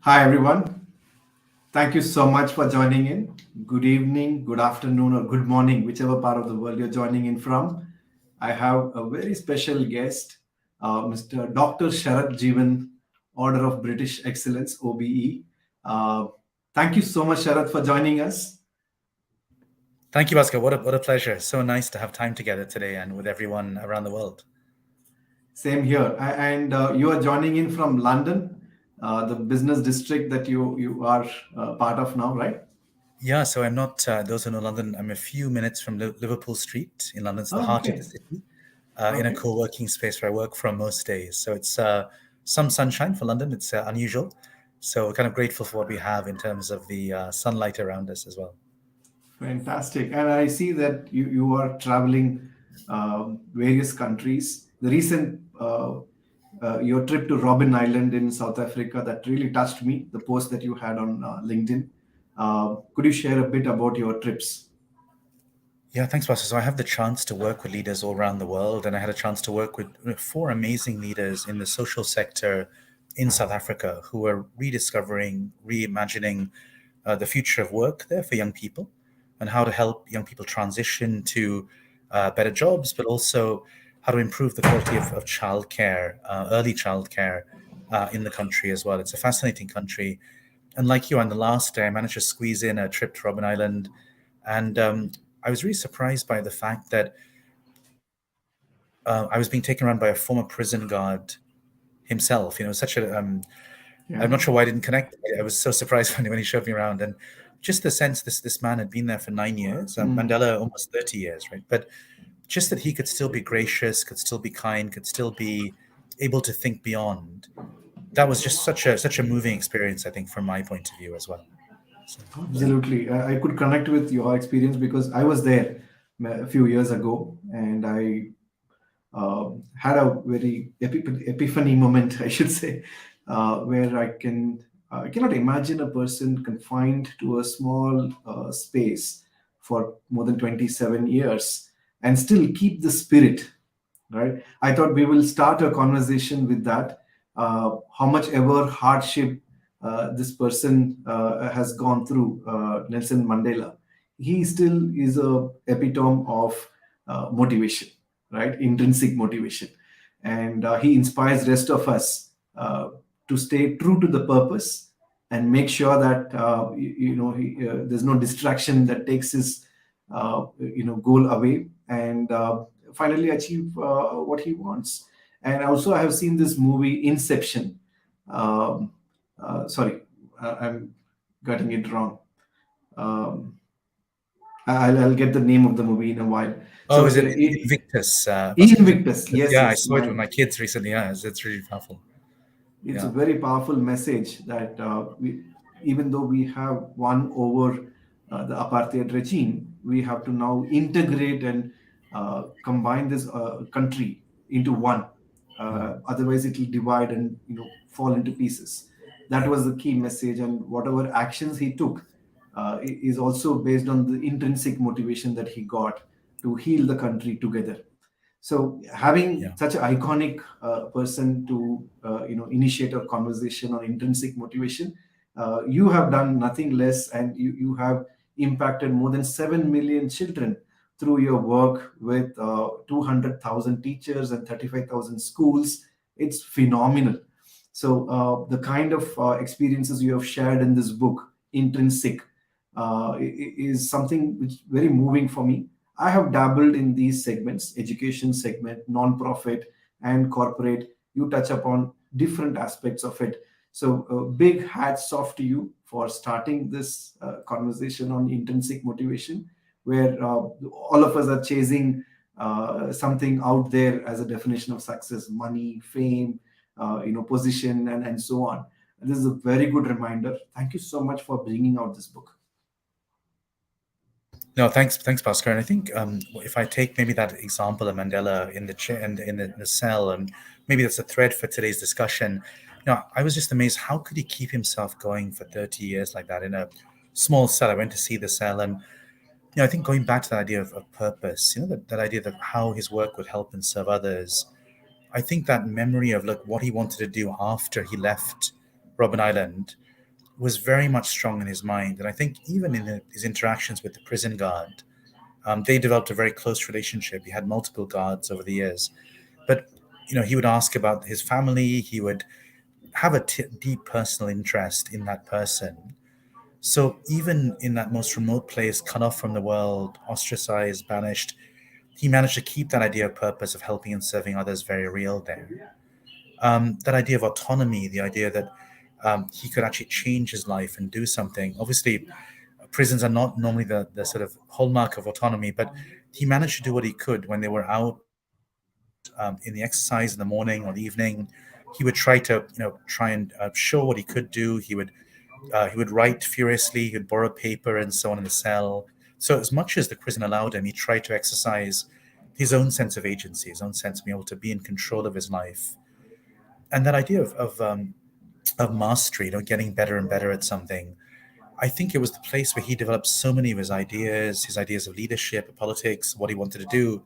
Hi, everyone. Thank you so much for joining in. Good evening, good afternoon, or good morning, whichever part of the world you're joining in from. I have a very special guest, Mr. Dr. Sharath Jeevan, Order of British Excellence, OBE. Uh, Thank you so much, Sharath, for joining us. Thank you, Oscar. What a pleasure. So nice to have time together today and with everyone around the world. Same here. And you are joining in from London, the business district that you are part of now, right? Yeah, so I'm not, those who know London, I'm a few minutes from Liverpool Street in London. It's the Oh, heart of the okay. city, in a Okay. co-working space where I work from most days. So it's some sunshine for London. It's unusual. So we're kind of grateful for what we have in terms of the sunlight around us as well. Fantastic. And I see that you are traveling various countries. The recent your trip to Robben Island in South Africa that really touched me. The post that you had on LinkedIn. Could you share a bit about your trips? Yeah, thanks, Pastor. So I have the chance to work with leaders all around the world, and I had a chance to work with four amazing leaders in the social sector in South Africa who are rediscovering, reimagining the future of work there for young people and how to help young people transition to better jobs, but also how to improve the quality of childcare, early childcare in the country as well. It's a fascinating country. And like you, on the last day, I managed to squeeze in a trip to Robben Island. And I was really surprised by the fact that I was being taken around by a former prison guard himself. Such a I'm Yeah. not sure why I didn't connect. I was so surprised when he showed me around, and just the sense this man had been there for 9 years, Mm. Mandela almost 30 years, right? But just that he could still be gracious, could still be kind, could still be able to think beyond. That was just such a moving experience, I think, from my point of view as well. So, Absolutely. I could connect with your experience because I was there a few years ago, and I had a very epiphany moment, I should say, where I cannot imagine a person confined to a small space for more than 27 years and still keep the spirit, right? I thought we will start a conversation with that. How much ever hardship this person has gone through, Nelson Mandela, he still is a epitome of motivation, right? Intrinsic motivation, and he inspires rest of us to stay true to the purpose and make sure that there's no distraction that takes his goal away, and finally achieve what he wants. And also, I have seen this movie Inception. Um, Sorry, I'm getting it wrong. Um, I'll get the name of the movie in a while. oh, So is it Invictus? Pascal, is it Invictus, Invictus? yes, Yeah, I yes, saw it with my my kids recently. Yeah, it's really powerful. it's a Yeah. very powerful message that even though we have won over the apartheid regime, we have to now integrate and combine this country into one. Otherwise, it will divide and fall into pieces. That Yeah. was the key message, and whatever actions he took is also based on the intrinsic motivation that he got to heal the country together. So having Yeah. such an iconic person to initiate a conversation on intrinsic motivation, you have done nothing less, and you have impacted more than 7 million children through your work with 200,000 teachers and 35,000 schools. It's phenomenal. So the kind of experiences you have shared in this book, Intrinsic, is something which is very moving for me. I have dabbled in these segments: education segment, non-profit, and corporate. You touch upon different aspects of it. So, big hats off to you for starting this conversation on intrinsic motivation, where all of us are chasing something out there as a definition of success: money, fame, position, and so on. This is a very good reminder. Thank you so much for bringing out this book. No, thanks, Pascal. And I think if I take maybe that example of Mandela in the chair and in the cell, and maybe that's a thread for today's discussion. I was just amazed. How could he keep himself going for 30 years like that in a small cell? I went to see the cell, and I think going back to that idea of purpose, that idea that how his work would help and serve others. I think that memory of like what he wanted to do after he left Robben Island, was very much strong in his mind. And I think even in his interactions with the prison guard, they developed a very close relationship. He had multiple guards over the years. But, he would ask about his family. He would have a deep personal interest in that person. So even in that most remote place, cut off from the world, ostracized, banished, he managed to keep that idea of purpose of helping and serving others very real there. That idea of autonomy, the idea that he could actually change his life and do something. Obviously, prisons are not normally the sort of hallmark of autonomy, but he managed to do what he could when they were out in the exercise in the morning or the evening. He would try and show what he could do. He would write furiously. He would borrow paper and so on in the cell. So as much as the prison allowed him, he tried to exercise his own sense of agency, his own sense of being able to be in control of his life. And that idea of mastery, getting better and better at something. I think it was the place where he developed so many of his ideas of leadership, politics, what he wanted to do.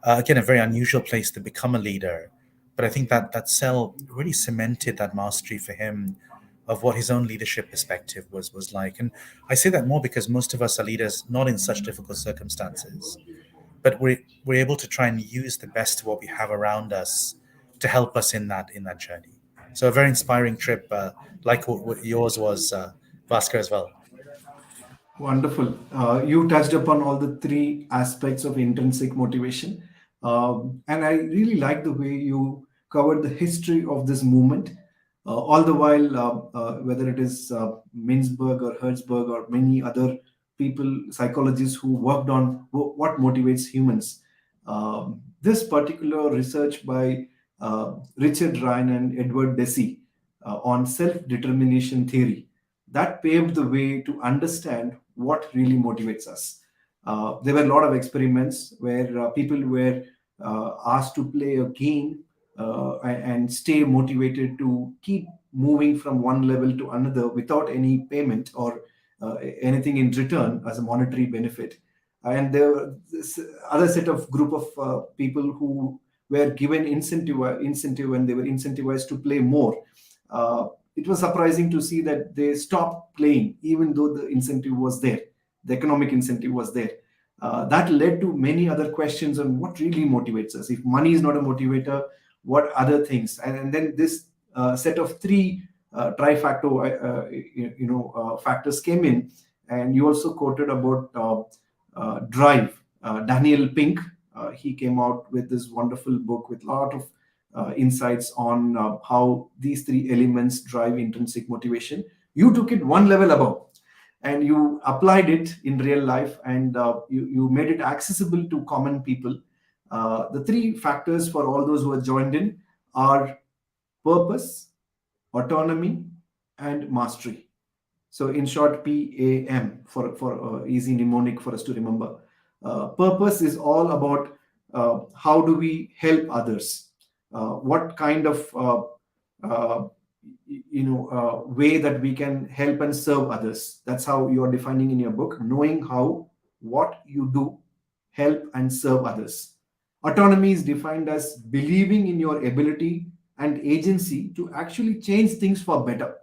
Again, a very unusual place to become a leader. But I think that cell really cemented that mastery for him of what his own leadership perspective was like. And I say that more because most of us are leaders not in such difficult circumstances, but we're able to try and use the best of what we have around us to help us in that journey. So a very inspiring trip, like what yours was, Bhaskar, as well. Wonderful. You touched upon all the three aspects of intrinsic motivation. And I really like the way you covered the history of this movement, all the while, whether it is Mintzberg or Hertzberg or many other people, psychologists who worked on what motivates humans. This particular research by Richard Ryan and Edward Deci on self determination theory that paved the way to understand what really motivates us. There were a lot of experiments where people were asked to play a game and stay motivated to keep moving from one level to another without any payment or anything in return as a monetary benefit. And there were this other set of group of people who were given incentive and they were incentivized to play more. It was surprising to see that they stopped playing even though the incentive was there, the economic incentive was there. That led to many other questions on what really motivates us. If money is not a motivator, what other things? And then this set of three trifactor factors came in, and you also quoted about drive. Daniel Pink, he came out with this wonderful book with a lot of insights on how these three elements drive intrinsic motivation. You took it one level above and you applied it in real life, and you made it accessible to common people. The three factors for all those who are joined in are purpose, autonomy, and mastery. So, in short, PAM for easy mnemonic for us to remember. Purpose is all about how do we help others? What kind of way that we can help and serve others? That's how you are defining in your book. Knowing how, what you do, help and serve others. Autonomy is defined as believing in your ability and agency to actually change things for better.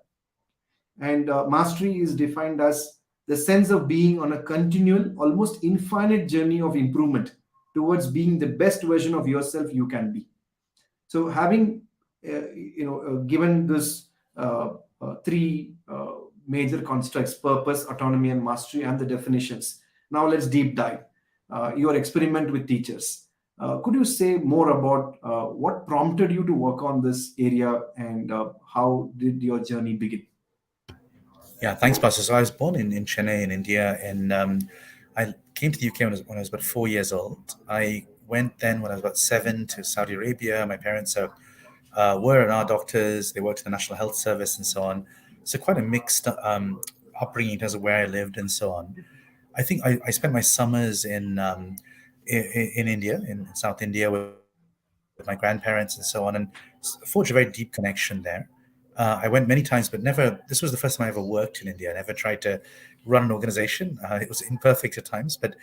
And mastery is defined as the sense of being on a continual, almost infinite journey of improvement towards being the best version of yourself you can be. So, having given this three major constructs: purpose, autonomy, and mastery, and the definitions. Now, let's deep dive. Your experiment with teachers. Could you say more about what prompted you to work on this area, and how did your journey begin? Yeah, thanks, Pastor. So I was born in Chennai, in India, and I came to the UK when I was about 4 years old. I went then when I was about seven to Saudi Arabia. My parents were and are doctors. They worked in the National Health Service and so on. So quite a mixed upbringing in terms of where I lived and so on. I think I spent my summers in India, in South India, with my grandparents and so on, and forged a very deep connection there. I went many times, but never. This was the first time I ever worked in India. I never tried to run an organization. It was imperfect at times, but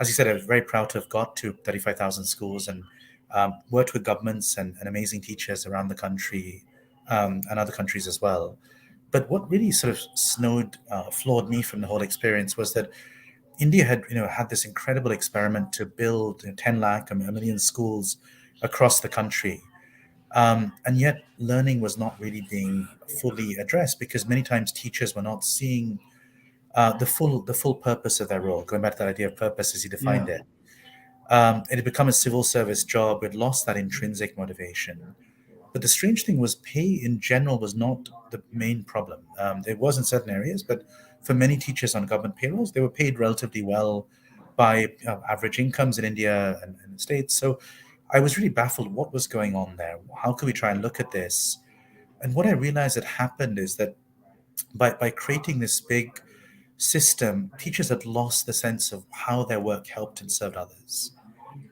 as you said, I was very proud to have got to 35,000 schools and worked with governments and amazing teachers around the country and other countries as well. But what really sort of floored me from the whole experience was that India had, had this incredible experiment to build 10 lakh, a million schools across the country. And yet learning was not really being fully addressed because many times teachers were not seeing the full purpose of their role. Going back to that idea of purpose as you defined Yeah. it, it had become a civil service job. It lost that intrinsic motivation. But the strange thing was, pay in general was not the main problem. There was in certain areas, but for many teachers on government payrolls, they were paid relatively well by average incomes in India and the States. So I was really baffled what was going on there. How could we try and look at this? And what I realized had happened is that by creating this big system, teachers had lost the sense of how their work helped and served others.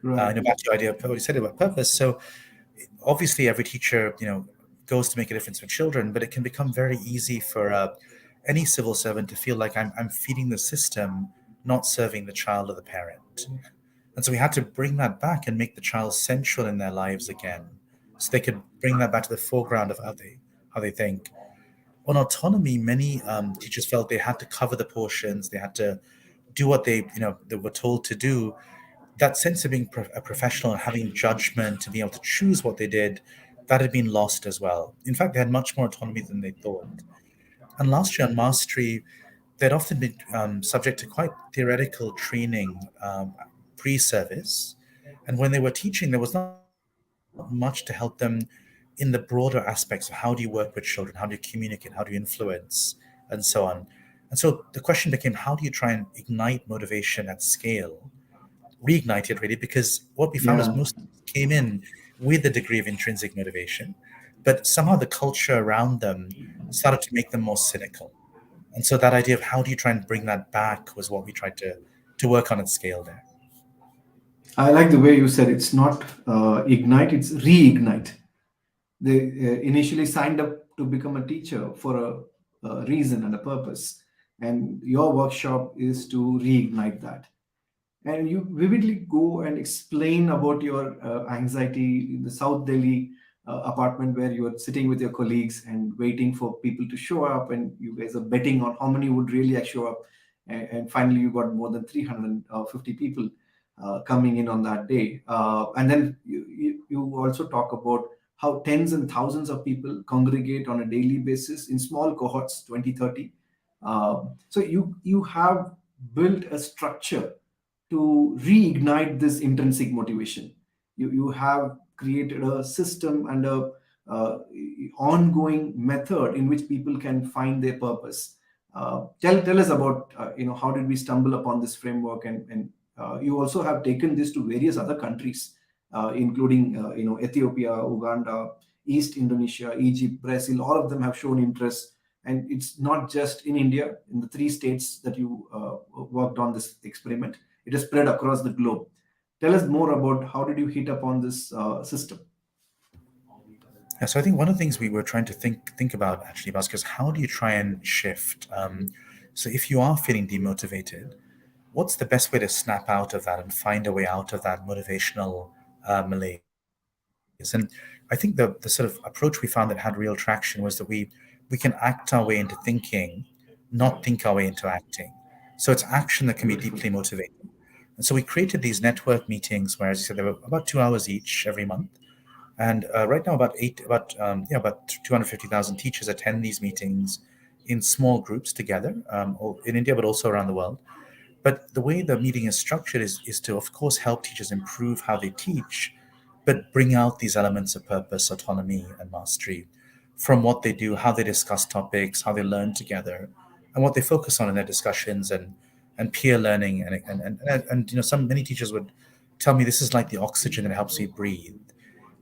Right. Back to your idea of what you said about purpose. So obviously every teacher goes to make a difference for children, but it can become very easy for any civil servant to feel like I'm feeding the system, not serving the child or the parent. And so we had to bring that back and make the child central in their lives again, so they could bring that back to the foreground of how they think. On autonomy, many teachers felt they had to cover the portions, they had to do what they were told to do. That sense of being a professional and having judgment to be able to choose what they did, that had been lost as well. In fact, they had much more autonomy than they thought. And last year on mastery, they'd often been subject to quite theoretical training pre-service, and when they were teaching, there was not much to help them in the broader aspects of how do you work with children, how do you communicate, how do you influence, and so on. And so the question became, how do you try and ignite motivation at scale, reignite it really, because what we found is Yeah. most came in with a degree of intrinsic motivation, but somehow the culture around them started to make them more cynical. And so that idea of how do you try and bring that back was what we tried to work on at scale there. I like the way you said it's not ignite, it's reignite. They initially signed up to become a teacher for a reason and a purpose, and your workshop is to reignite that. And you vividly go and explain about your anxiety in the South Delhi apartment where you are sitting with your colleagues and waiting for people to show up, and you guys are betting on how many would really show up. And finally, you got more than 350 people coming in on that day. And then you also talk about how tens and thousands of people congregate on a daily basis in small cohorts, 20, 30. So you have built a structure to reignite this intrinsic motivation. You have created a system and a uh, ongoing method in which people can find their purpose. Tell us about how did we stumble upon this framework, and you also have taken this to various other countries, including Ethiopia, Uganda, East Indonesia, Egypt, Brazil. All of them have shown interest, and it's not just in India. In the three states that you worked on this experiment, it is spread across the globe. Tell us more about how did you hit upon this system? Yeah, so I think one of the things we were trying to think about actually, Bhaskar, is how do you try and shift? So if you are feeling demotivated, what's the best way to snap out of that and find a way out of that motivational malaise? And I think the sort of approach we found that had real traction was that we can act our way into thinking, not think our way into acting. So it's action that can be deeply Beautiful. motivating. And so we created these network meetings where, as you said, they were about 2 hours each every month. And right now, about 250,000 teachers attend these meetings in small groups together, in India, but also around the world. But the way the meeting is structured is to, of course, help teachers improve how they teach, but bring out these elements of purpose, autonomy, and mastery from what they do, how they discuss topics, how they learn together, and what they focus on in their discussions and peer learning. And some many teachers would tell me this is like the oxygen that helps me breathe.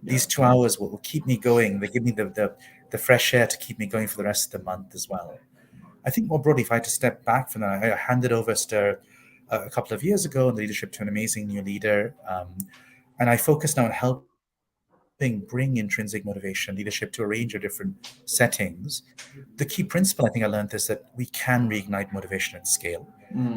Yeah. These 2 hours will keep me going. They give me the fresh air to keep me going for the rest of the month as well. I think more broadly, if I had to step back from that, I handed over Stir a couple of years ago in the leadership to an amazing new leader. And I focus now on helping bring intrinsic motivation, leadership to a range of different settings. The key principle I think I learned is that we can reignite motivation at scale.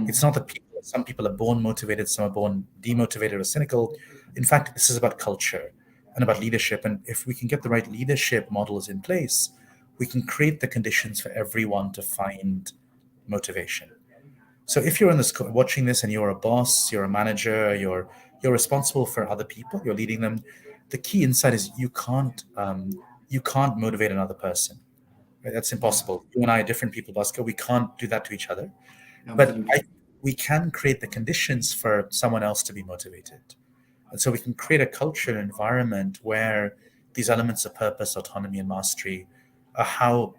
It's not that some people are born motivated, some are born demotivated or cynical. In fact, this is about culture and about leadership. And if we can get the right leadership models in place, we can create the conditions for everyone to find motivation. So if you're in this watching this and you're a boss, you're a manager, you're responsible for other people, you're leading them. The key insight is you can't motivate another person. Right? That's Yeah, impossible. You and I are different people, Bhaskar. We can't do that to each other. But absolutely. we can create the conditions for someone else to be motivated. And so we can create a culture and environment where these elements of purpose, autonomy, and mastery are how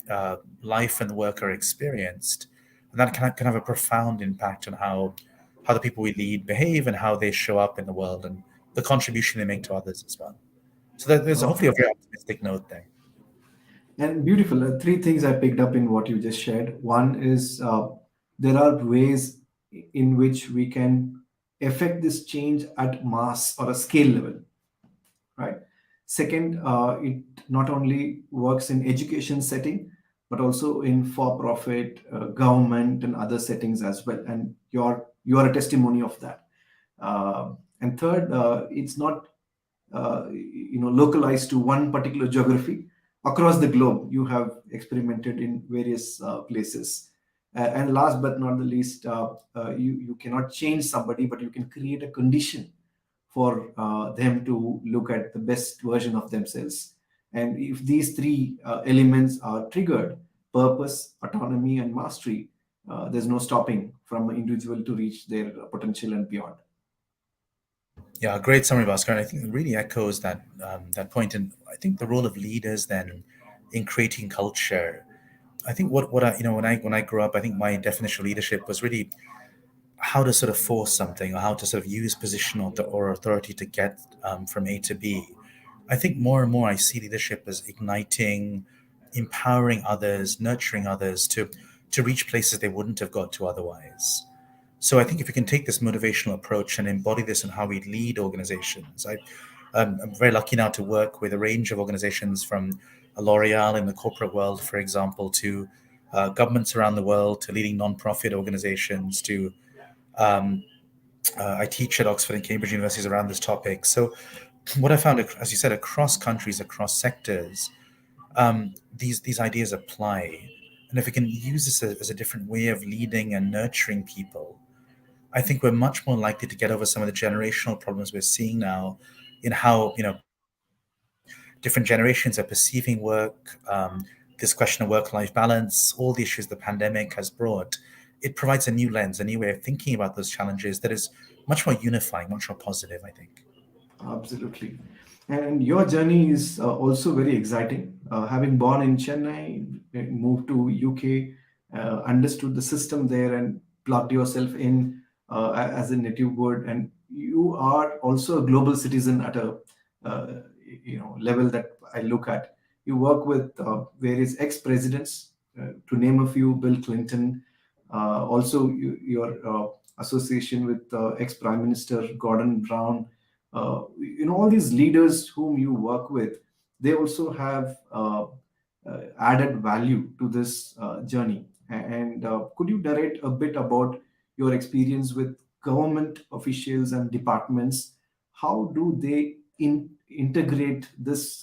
life and work are experienced. And that can have a profound impact on how the people we lead behave and how they show up in the world and the contribution they make to others as well. So there's Uh, hopefully a very optimistic note there. and beautiful. Three things I picked up in what you just shared. One is there are ways in which we can affect this change at mass or a scale level, right? Second, it not only works in education setting, but also in for-profit, government, and other settings as well. And you are a testimony of that. And third, it's not localized to one particular geography. Across the globe you have experimented in various places. And last but not the least, you cannot change somebody, but you can create a condition for them to look at the best version of themselves. And if these three elements are triggered, purpose, autonomy, and mastery, there's no stopping from an individual to reach their potential and beyond. Yeah, great summary, Bhaskar. And I think it really echoes that point. And I think the role of leaders then in creating culture. I think what I when I grew up, I think my definition of leadership was really how to sort of force something or how to sort of use position or authority to get from A to B. I think more and more I see leadership as igniting, empowering others, nurturing others to reach places they wouldn't have got to otherwise. So I think if we can take this motivational approach and embody this in how we lead organizations, I'm very lucky now to work with a range of organizations from a L'Oreal in the corporate world, for example, to governments around the world, to leading nonprofit organizations, to um, I teach at Oxford and Cambridge universities around this topic. So what I found, as you said, across countries, across sectors, these ideas apply. And if we can use this as a different way of leading and nurturing people, I think we're much more likely to get over some of the generational problems we're seeing now in how different generations are perceiving work. This question of work-life balance, all the issues the pandemic has brought, it provides a new lens, a new way of thinking about those challenges that is much more unifying, much more positive, I think. Absolutely. And your journey is also very exciting. Having born in Chennai, moved to UK, understood the system there, and plugged yourself in as a native bird. And you are also a global citizen at a level that I look at. You work with various ex-presidents, to name a few: Bill Clinton. Also, your association with ex-Prime Minister Gordon Brown. All these leaders whom you work with, they also have added value to this journey. And could you narrate a bit about your experience with government officials and departments? How do they integrate this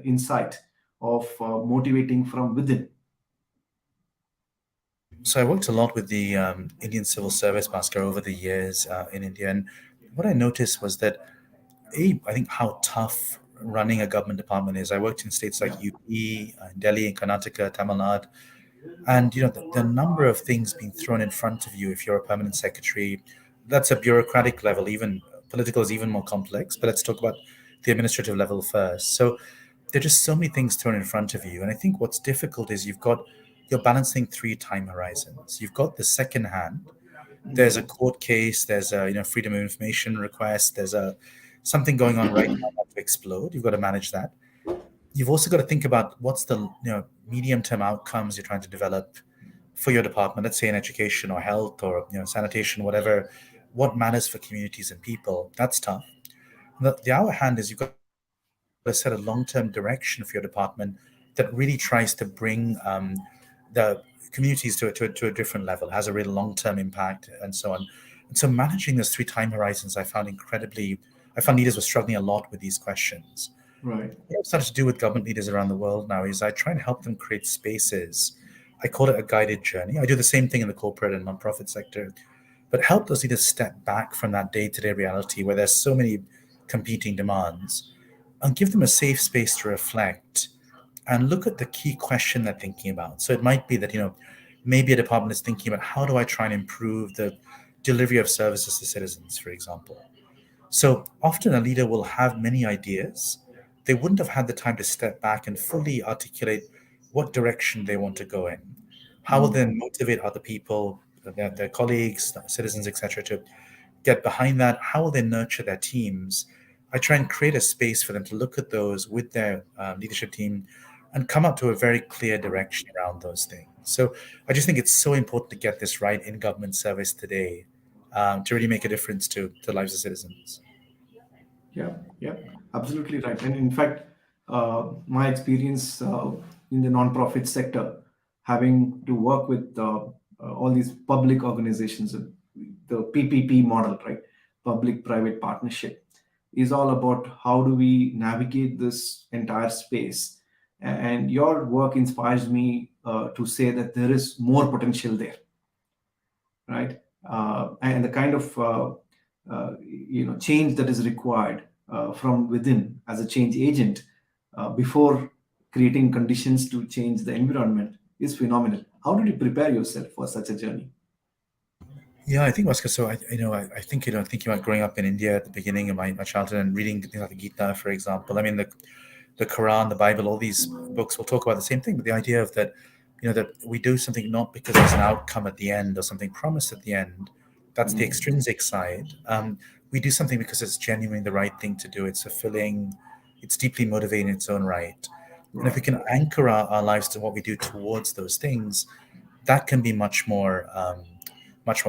insight of motivating from within? So I worked a lot with the Indian civil service, Bhaskar, over the years in India. And what I noticed was that, I think how tough running a government department is. I worked in states like Yeah, UP, Delhi, and Karnataka, Tamil Nadu. And the number of things being thrown in front of you if you're a permanent secretary, that's a bureaucratic level. Even political is even more complex. But let's talk about the administrative level first. So there are just so many things thrown in front of you. And I think what's difficult is you're balancing three time horizons. You've got the second hand. There's a court case. There's a freedom of information request. There's a something going on right now about to explode. You've got to manage that. You've also got to think about what's the medium term outcomes you're trying to develop for your department. Let's say in education or health or sanitation, whatever. What matters for communities and people? That's tough. The other hand is you've got to set a long term direction for your department that really tries to bring the communities to a different level, has a real long term impact, and so on. And so managing those three time horizons, I found leaders were struggling a lot with these questions. Right. What I've started to do with government leaders around the world now is I try and help them create spaces. I call it a guided journey. I do the same thing in the corporate and nonprofit sector, but help those leaders step back from that day-to-day reality where there's so many competing demands and give them a safe space to reflect and look at the key question they're thinking about. So it might be that, maybe a department is thinking about how do I try and improve the delivery of services to citizens, for example. So often a leader will have many ideas. They wouldn't have had the time to step back and fully articulate what direction they want to go in. How will they Mm. motivate other people, their colleagues, citizens, etc., to get behind that? How will they nurture their teams? I try and create a space for them to look at those with their leadership team and come up to a very clear direction around those things. So I just think it's so important to get this right in government service today, to really make a difference to the lives of citizens. Yeah, yeah, absolutely right. And in fact, my experience in the nonprofit sector, having to work with all these public organizations, the PPP model, right? Public-private partnership, is all about how do we navigate this entire space. And your work inspires me to say that there is more potential there, right? And the kind of change that is required from within as a change agent before creating conditions to change the environment is phenomenal. How did you prepare yourself for such a journey? Yeah, I think Oscar. So I think thinking about growing up in India at the beginning of my childhood and reading things like the Gita, for example. I mean, the Quran, the Bible, all these books will talk about the same thing, but the idea of that, that we do something not because there's an outcome at the end or something promised at the end. That's the Mm. extrinsic side. We do something because it's genuinely the right thing to do. It's fulfilling. It's deeply motivating in its own right. And if we Right. can anchor our lives to what we do towards those things, that can be much more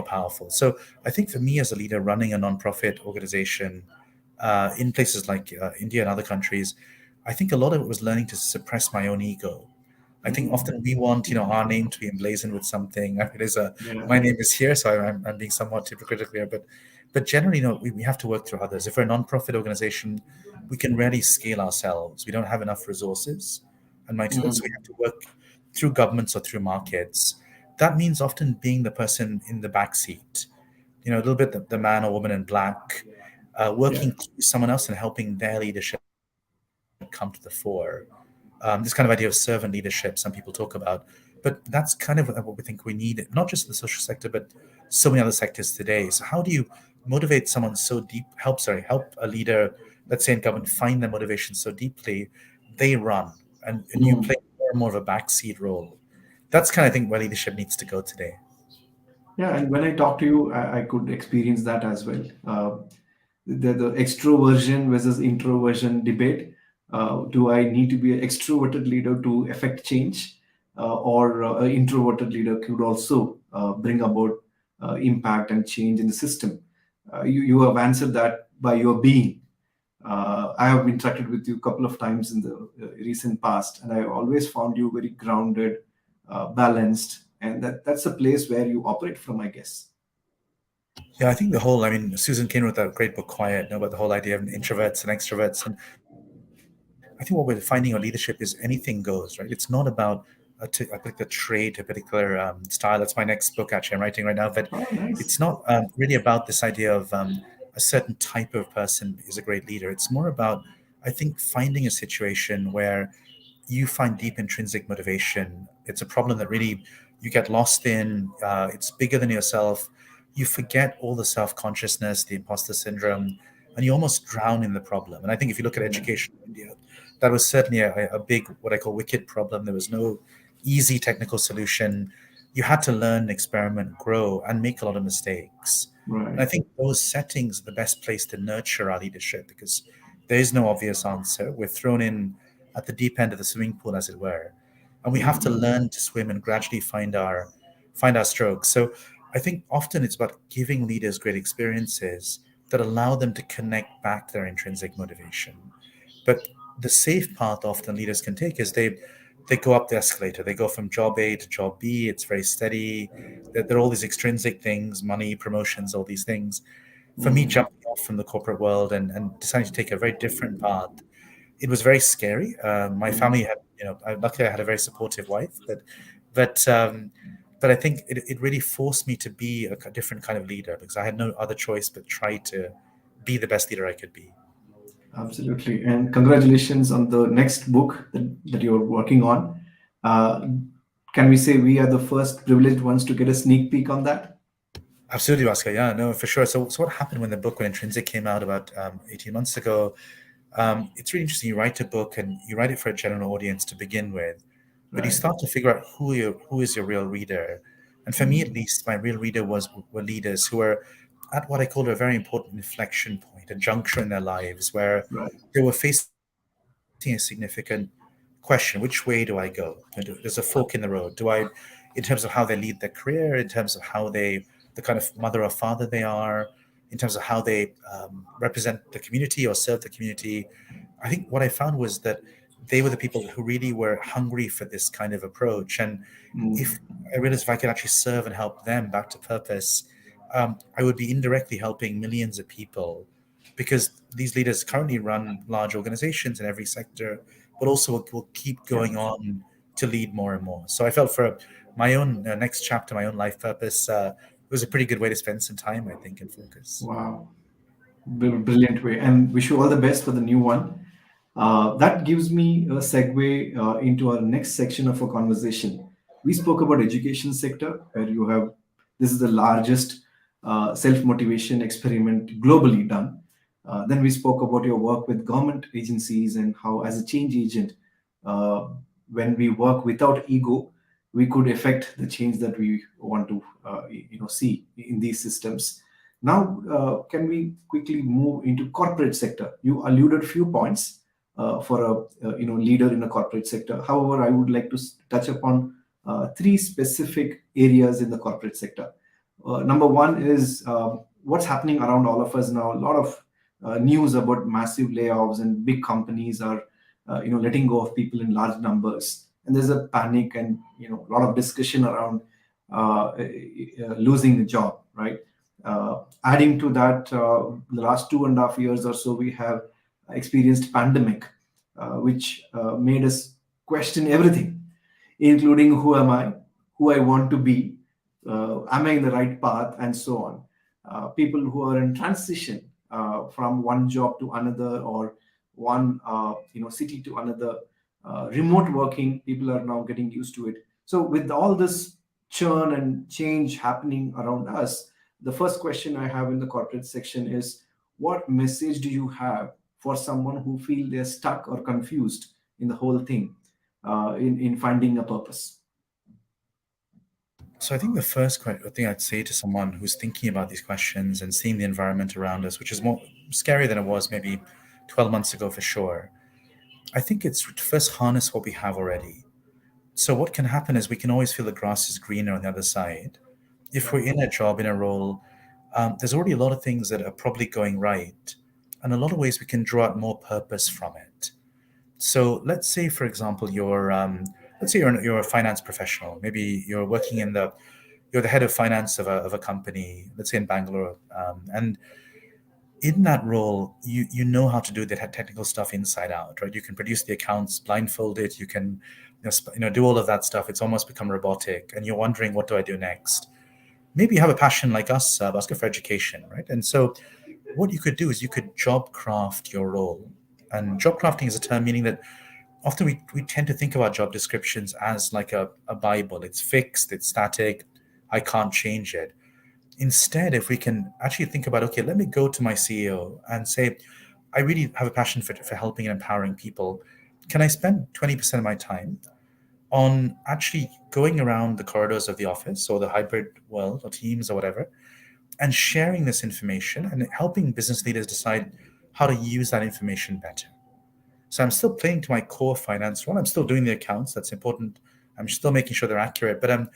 powerful. So I think for me as a leader running a nonprofit organization in places like India and other countries, I think a lot of it was learning to suppress my own ego. I think Mm. often we want, our name to be emblazoned with something. I mean, Yeah. my name is here, so I'm being somewhat hypocritical here, but generally, we have to work through others. If we're a nonprofit organization, we can rarely scale ourselves. We don't have enough resources and money to do that, so we have Mm. to work through governments or through markets. That means often being the person in the back seat, a little bit the man or woman in black, Yeah. working through someone else and helping their leadership come to the fore. This kind of idea of servant leadership some people talk about, but that's kind of what we think we need, not just in the social sector, but so many other sectors today. So how do you motivate someone so deep? Help a leader, let's say in government, find their motivation so deeply they run, and you Mm. play more and more of a backseat role. That's kind of thing where leadership needs to go today. Yeah, and when I talk to you, I could experience that as well. The extroversion versus introversion debate. Do I need to be an extroverted leader to affect change, or an introverted leader could also bring about impact and change in the system? You have answered that by your being. I have interacted with you a couple of times in the recent past, and I always found you very grounded, balanced, and that's a place where you operate from, I guess. Yeah, I think I mean, Susan Cain wrote that great book, Quiet, about the whole idea of introverts and extroverts. And I think what we're finding on leadership is anything goes, right? It's not about a particular trait, a particular style. That's my next book, actually, I'm writing right now. But Oh, nice. it's not really about this idea of a certain type of person is a great leader. It's more about, I think, finding a situation where you find deep intrinsic motivation. It's a problem that really you get lost in. It's bigger than yourself. You forget all the self consciousness, the imposter syndrome, and you almost drown in the problem. And I think if you look at Yeah. education in India, that was certainly a big, what I call wicked problem. There was no easy technical solution. You had to learn, experiment, grow, and make a lot of mistakes. And I Right. think those settings are the best place to nurture our leadership because there is no obvious answer. We're thrown in at the deep end of the swimming pool, as it were, and we have to Mm. learn to swim and gradually find our strokes. So I think often it's about giving leaders great experiences that allow them to connect back their intrinsic motivation. But the safe path often leaders can take is they go up the escalator. They go from job A to job B. It's very steady. There are all these extrinsic things, money, promotions, all these things. For me, Mm. jumping off from the corporate world and deciding to take a very different path it was very scary. My Mm. family had, luckily I had a very supportive wife, but um, but I think it really forced me to be a different kind of leader because I had no other choice but try to be the best leader I could be. Absolutely. And congratulations on the next book that you're working on. Uh, can we say we are the first privileged ones to get a sneak peek on that? Absolutely, Oscar. Yeah, no, for sure. So what happened when Intrinsic came out about 18 months ago? It's really interesting. You write a book and you write it for a general audience to begin with, but you Right. start to figure out who is your real reader. And for me, at least, my real reader were leaders who were at what I call a very important inflection point, a juncture in their lives where Right. they were facing a significant question: which way do I go? There's a fork in the road. In terms of how they lead their career, in terms of how the kind of mother or father they are, in terms of how they represent the community or serve the community. I think what I found was that they were the people who really were hungry for this kind of approach. And if Mm. I realized if I could actually serve and help them back to purpose, I would be indirectly helping millions of people because these leaders currently run large organizations in every sector, but also will keep Yeah. going on to lead more and more. So I felt for my own next chapter, my own life purpose, it was a pretty good way to spend some time, I think, and focus. Wow. Brilliant way. And wish you all the best for the new one. That gives me a segue into our next section of our conversation. We spoke about education sector, where you have this is the largest self motivation experiment globally done. Then we spoke about your work with government agencies and how, as a change agent, uh, when we work without ego, we could affect the change that we want to see in these systems. Now, can we quickly move into corporate sector? You alluded few points for a leader in a corporate sector. However, I would like to touch upon three specific areas in the corporate sector. Number one is what's happening around all of us now. A lot of news about massive layoffs and big companies are letting go of people in large numbers, and there's a panic and a lot of discussion around losing a job, right? Adding to that, the last 2.5 years or so, we have experienced pandemic, which made us question everything, including who am I, who I want to be, am I in the right path, and so on. People who are in transition from one job to another, or one city to another, remote working, people are now getting used to it. So with all this churn and change happening around us, the first question I have in the corporate section is, what message do you have for someone who feel they're stuck or confused in the whole thing, in finding a purpose? So I think the first thing I'd say to someone who's thinking about these questions and seeing the environment around us, which is more scary than it was maybe 12 months ago for sure, I think it's to first harness what we have already. So what can happen is we can always feel the grass is greener on the other side. If we're Right. in a job, in a role, there's already a lot of things that are probably going right, and a lot of ways we can draw out more purpose from it. So let's say, for example, you're a finance professional. Maybe you're the head of finance of a company. Let's say in Bangalore, and in that role, you know how to do the technical stuff inside out, right? You can produce the accounts blindfolded. You can do all of that stuff. It's almost become robotic, and you're wondering, what do I do next? Maybe you have a passion like us, Bhaskar, for education, right? And so what you could do is you could job craft your role. And job crafting is a term meaning that often we tend to think about job descriptions as like a Bible. It's fixed, it's static, I can't change it. Instead, if we can actually think about, okay, let me go to my CEO and say, I really have a passion for helping and empowering people. Can I spend 20% of my time on actually going around the corridors of the office or the hybrid world or teams or whatever, and sharing this information and helping business leaders decide how to use that information better? So I'm still playing to my core finance role. I'm still doing the accounts. That's important. I'm still making sure they're accurate, but I'm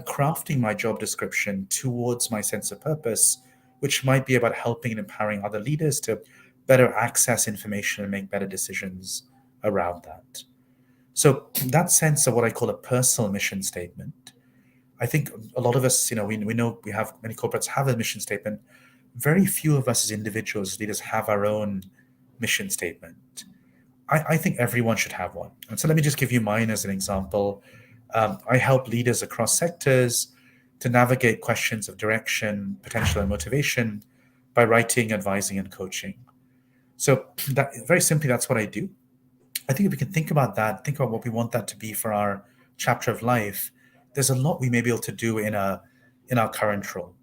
crafting my job description towards my sense of purpose, which might be about helping and empowering other leaders to better access information and make better decisions around that. So that sense of what I call a personal mission statement, I think a lot of us, we know we have many corporates have a mission statement. Very few of us as individuals, leaders, have our own mission statement. I think everyone should have one. And so let me just give you mine as an example. I help leaders across sectors to navigate questions of direction, potential, and motivation by writing, advising, and coaching. So that very simply, that's what I do. I think if we can think about that, think about what we want that to be for our chapter of life, there's a lot we may be able to do in our current role.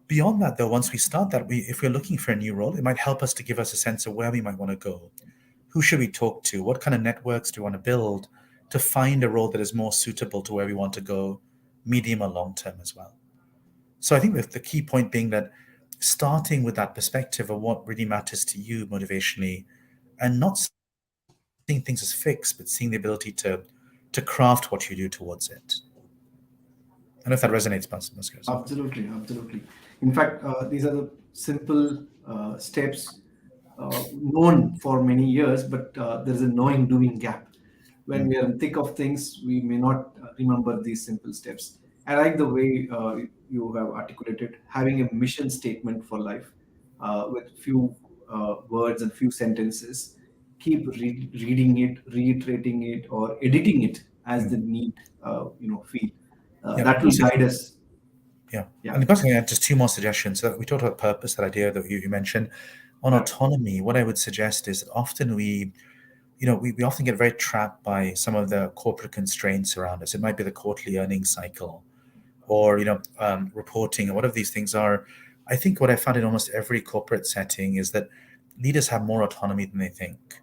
Beyond that, though, once we start that, if we're looking for a new role, it might help us to give us a sense of where we might want to go. Who should we talk to? What kind of networks do we want to build to find a role that is more suitable to where we want to go, medium or long term as well? So I think the key point being that starting with that perspective of what really matters to you motivationally, and not seeing things as fixed, but seeing the ability to craft what you do towards it. I don't know if that resonates, Musker, as well. Absolutely, absolutely. In fact, these are the simple steps known for many years, but there is a knowing doing gap. When we are in thick of things, we may not remember these simple steps. I like the way you have articulated having a mission statement for life with few words and few sentences. Keep reading it, reiterating it, or editing it as the need feel. Yeah, That will guide us. yeah. Yeah, And basically, I have just two more suggestions. So we talked about purpose, that idea that you mentioned. On yeah, autonomy, what I would suggest is that often we often get very trapped by some of the corporate constraints around us. It might be the quarterly earnings cycle, or reporting, or whatever these things are. I think what I found in almost every corporate setting is that leaders have more autonomy than they think.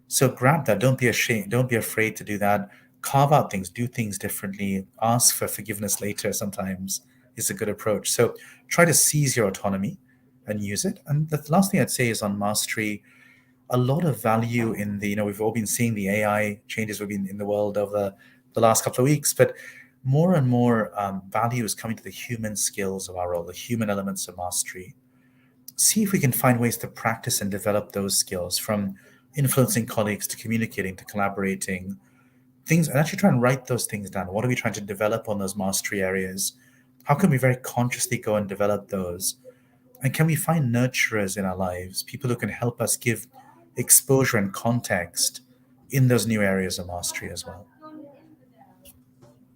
So grab that. Don't be ashamed. Don't be afraid to do that. Carve out things. Do things differently. Ask for forgiveness later. Sometimes is a good approach. So try to seize your autonomy and use it. And the last thing I'd say is on mastery. A lot of value in the we've all been seeing the AI changes we've been in the world over the last couple of weeks, but more and more value is coming to the human skills of our role, the human elements of mastery. See if we can find ways to practice and develop those skills, from influencing colleagues to communicating to collaborating things, and actually try and write those things down. What are we trying to develop on those mastery areas? How can we very consciously go and develop those? And can we find nurturers in our lives, people who can help us give exposure and context in those new areas of mastery as well?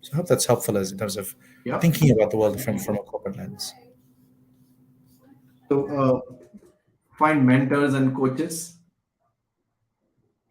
So I hope that's helpful as in terms of yeah. thinking about the world from a corporate lens. So find mentors and coaches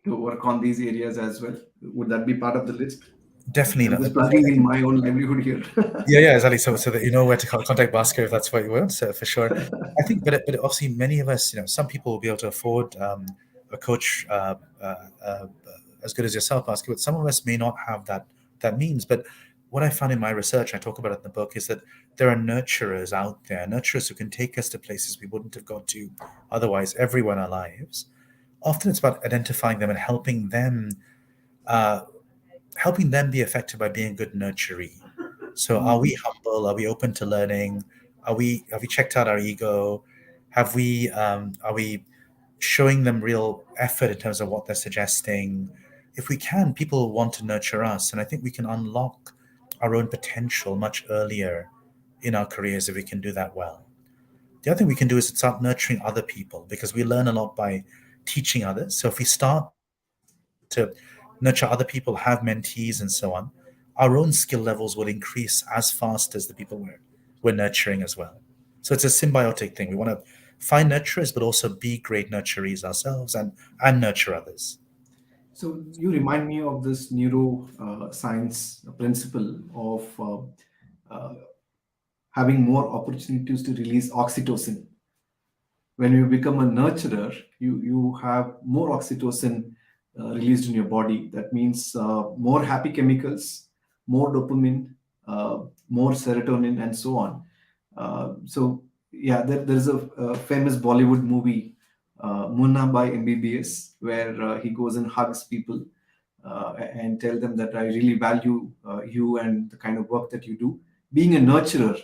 to work on these areas as well. Would that be part of the list? Definitely I'm not. just plugging in my own livelihood here. Yeah, exactly. So that you know where to contact Bhaskar if that's what you want. So for sure, I think, but obviously many of us, some people will be able to afford a coach as good as yourself, Bhaskar. But some of us may not have that means. But what I found in my research, I talk about it in the book, is that there are nurturers out there, nurturers who can take us to places we wouldn't have got to otherwise, everywhere in our lives. Often it's about identifying them and uh, helping them be effective by being a good nurturee. So are we humble? Are we open to learning? Have we checked out our ego? Are we showing them real effort in terms of what they're suggesting? If we can, people want to nurture us, and I think we can unlock our own potential much earlier in our careers if we can do that well. The other thing we can do is start nurturing other people, because we learn a lot by teaching others. So if we start to nurture other people, have mentees, and so on, our own skill levels will increase as fast as the people we're nurturing as well. So it's a symbiotic thing. We want to find nurturers, but also be great nurturees ourselves and nurture others. So you remind me of this neuro science principle of having more opportunities to release oxytocin. When you become a nurturer, you have more oxytocin released in your body. That means more happy chemicals, more dopamine, more serotonin, and so on. So yeah, there's a famous Bollywood movie, Munna by MBBS, where he goes and hugs people and tell them that I really value you and the kind of work that you do. Being a nurturer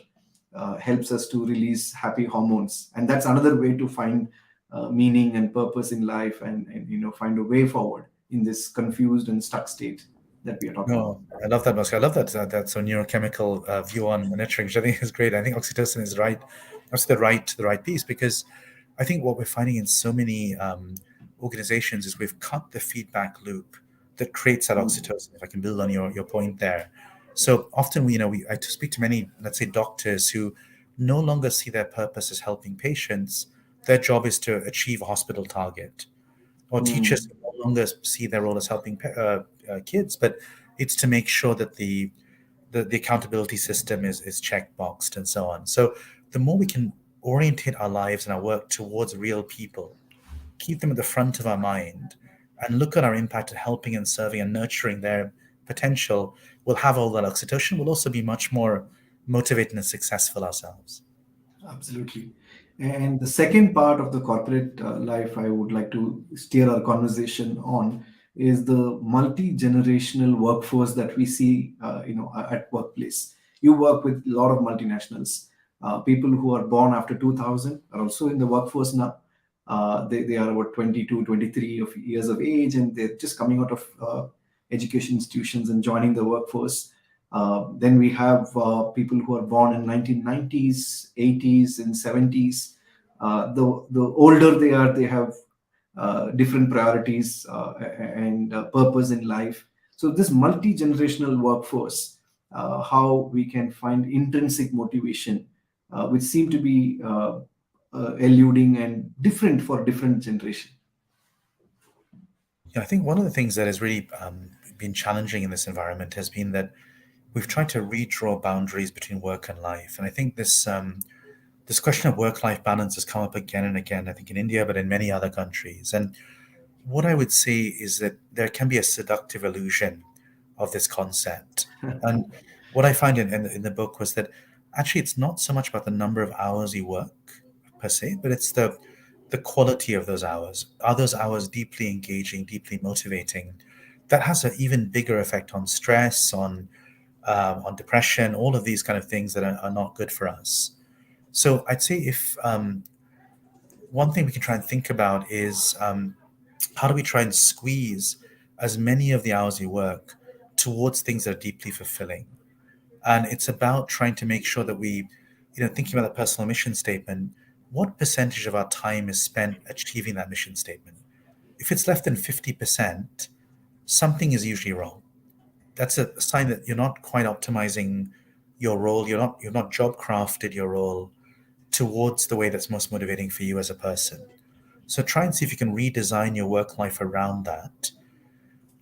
helps us to release happy hormones, and that's another way to find meaning and purpose in life, and find a way forward in this confused and stuck state that we are talking about. No, I love that, Musk. I love that so neurochemical view on nurturing, which I think is great. I think oxytocin is right. That's the right piece, because I think what we're finding in so many organizations is we've cut the feedback loop that creates that oxytocin. If I can build on your point there. So often I speak to many, let's say, doctors who no longer see their purpose as helping patients. Their job is to achieve a hospital target. Or teachers Mm. no longer see their role as helping kids, but it's to make sure that the accountability system is checkboxed and so on. So the more we can orientate our lives and our work towards real people, keep them at the front of our mind, and look at our impact at helping and serving and nurturing their potential, we'll have all that oxytocin. We'll also be much more motivated and successful ourselves. Absolutely. And the second part of the corporate life I would like to steer our conversation on is the multi-generational workforce that we see, at workplace. You work with a lot of multinationals. People who are born after 2000 are also in the workforce now. They are about 22, 23 of years of age, and they're just coming out of education institutions and joining the workforce. Then we have people who are born in 1990s, 80s, and 70s. The older they are, they have different priorities and purpose in life. So this multi-generational workforce, how we can find intrinsic motivation, which seem to be eluding and different for different generation. Yeah, I think one of the things that has really been challenging in this environment has been that we've tried to redraw boundaries between work and life. And I think this question of work-life balance has come up again and again, I think in India, but in many other countries. And what I would say is that there can be a seductive illusion of this concept. And what I find in the book was that actually it's not so much about the number of hours you work per se, but it's the quality of those hours. Are those hours deeply engaging, deeply motivating? That has an even bigger effect on stress, on depression, all of these kind of things that are not good for us. So I'd say if one thing we can try and think about is how do we try and squeeze as many of the hours you work towards things that are deeply fulfilling? And it's about trying to make sure that we, thinking about the personal mission statement, what percentage of our time is spent achieving that mission statement? If it's less than 50%, something is usually wrong. That's a sign that you're not quite optimizing your role. You're not job crafted your role towards the way that's most motivating for you as a person. So try and see if you can redesign your work life around that.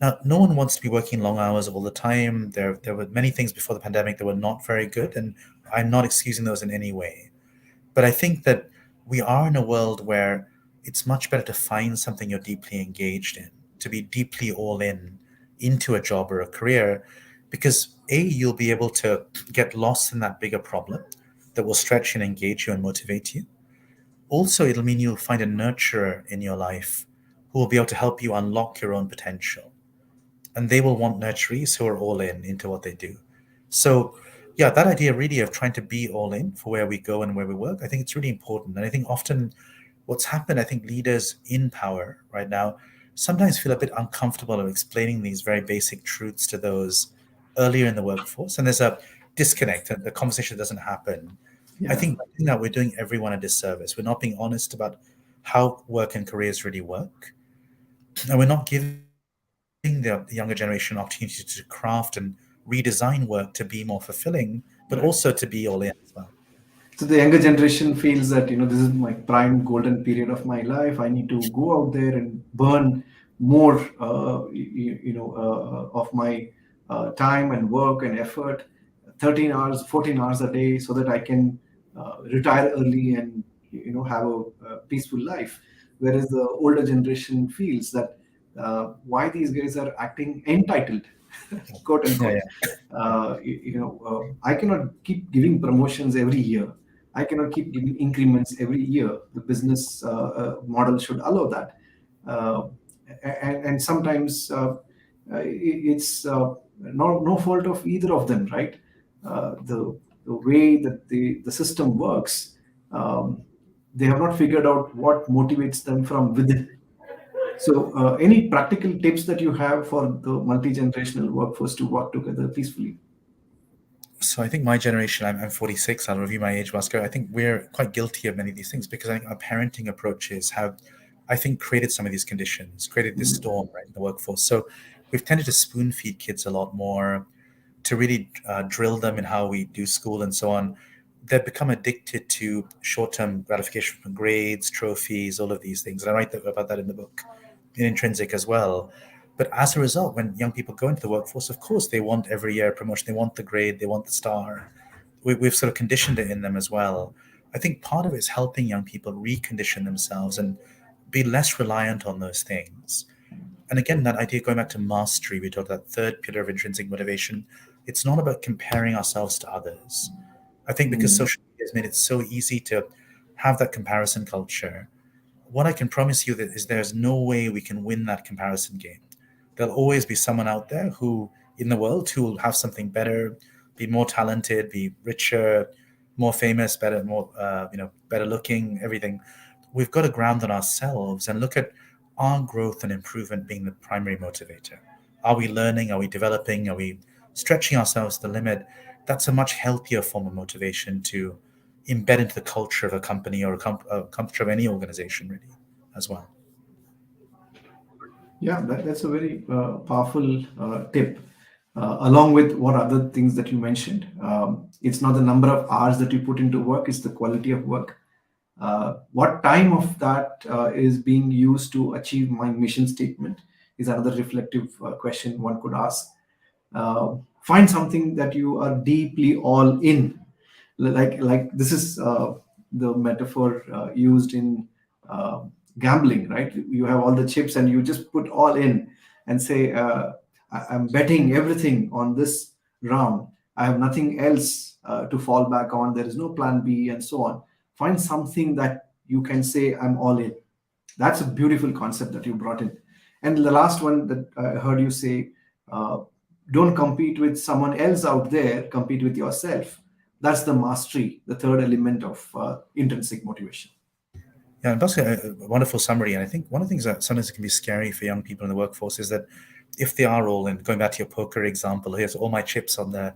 Now, no one wants to be working long hours all the time. There were many things before the pandemic that were not very good, and I'm not excusing those in any way. But I think that we are in a world where it's much better to find something you're deeply engaged in, to be deeply all in into a job or a career, because A, you'll be able to get lost in that bigger problem that will stretch and engage you and motivate you. Also, it'll mean you'll find a nurturer in your life who will be able to help you unlock your own potential. And they will want nurturees who are all in into what they do. So, yeah, that idea really of trying to be all in for where we go and where we work, I think it's really important. And I think often what's happened, I think leaders in power right now sometimes feel a bit uncomfortable of explaining these very basic truths to those earlier in the workforce. And there's a disconnect and the conversation doesn't happen. I Yeah. think by doing that, we're doing everyone a disservice. We're not being honest about how work and careers really work. And we're not giving the younger generation opportunity to craft and redesign work to be more fulfilling, but also Right. to be all in as well. So the younger generation feels that this is my prime golden period of my life. I need to go out there and burn more, of my time and work and effort, 13 hours, 14 hours a day, so that I can retire early and have a peaceful life. Whereas the older generation feels that why these guys are acting entitled, quote Yeah, unquote. yeah. I cannot keep giving promotions every year. I cannot keep giving increments every year. The business model should allow that. Uh, and sometimes it's no fault of either of them, right? The way that the system works, they have not figured out what motivates them from within. So, any practical tips that you have for the multi-generational workforce to work together peacefully? So I think my generation, I'm 46, I'll review my age, Bhaskar. I think we're quite guilty of many of these things because I think our parenting approaches have I think created some of these conditions, created this storm right in the workforce. So we've tended to spoon feed kids a lot more, to really drill them in how we do school and so on. They've become addicted to short-term gratification from grades, trophies, all of these things. And I write about that in the book, in Intrinsic as well. But as a result, when young people go into the workforce, of course, they want every year promotion. They want the grade. They want the star. We've sort of conditioned it in them as well. I think part of it is helping young people recondition themselves and be less reliant on those things. And again, that idea going back to mastery, we talked about that third pillar of intrinsic motivation. It's not about comparing ourselves to others. I think because Mm. social media has made it so easy to have that comparison culture, what I can promise you that is there's no way we can win that comparison game. There'll always be someone out there who in the world who will have something better, be more talented, be richer, more famous, better, more better looking, everything. We've got to ground on ourselves and look at our growth and improvement being the primary motivator. Are we learning? Are we developing? Are we stretching ourselves to the limit? That's a much healthier form of motivation to embed into the culture of a company or a culture of any organization, really, as well. Yeah, that's a very powerful tip. Along with what other things that you mentioned, it's not the number of hours that you put into work; it's the quality of work. What time of that is being used to achieve my mission statement is another reflective question one could ask. Find something that you are deeply all in, like this is the metaphor used in uh, gambling, right? You have all the chips and you just put all in and say, I'm betting everything on this round. I have nothing else to fall back on. There is no plan B and so on. Find something that you can say, I'm all in. That's a beautiful concept that you brought in. And the last one that I heard you say, uh, don't compete with someone else out there, compete with yourself. That's the mastery, the third element of intrinsic motivation. Yeah, and that's a wonderful summary. And I think one of the things that sometimes can be scary for young people in the workforce is that if they are all in, going back to your poker example, here's all my chips on the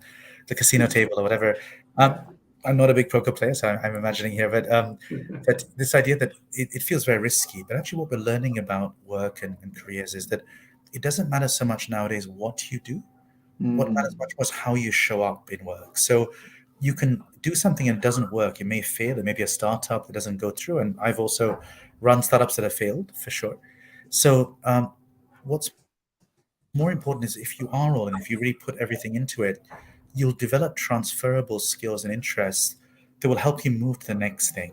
casino table or whatever. Um, I'm not a big poker player, so I'm imagining here, but that this idea that it feels very risky. But actually, what we're learning about work and careers is that it doesn't matter so much nowadays what you do. What matters Mm. much more is how you show up in work. So you can do something and it doesn't work. It may fail. It may be a startup that doesn't go through. And I've also run startups that have failed for sure. So what's more important is if you are all in, if you really put everything into it, you'll develop transferable skills and interests that will help you move to the next thing.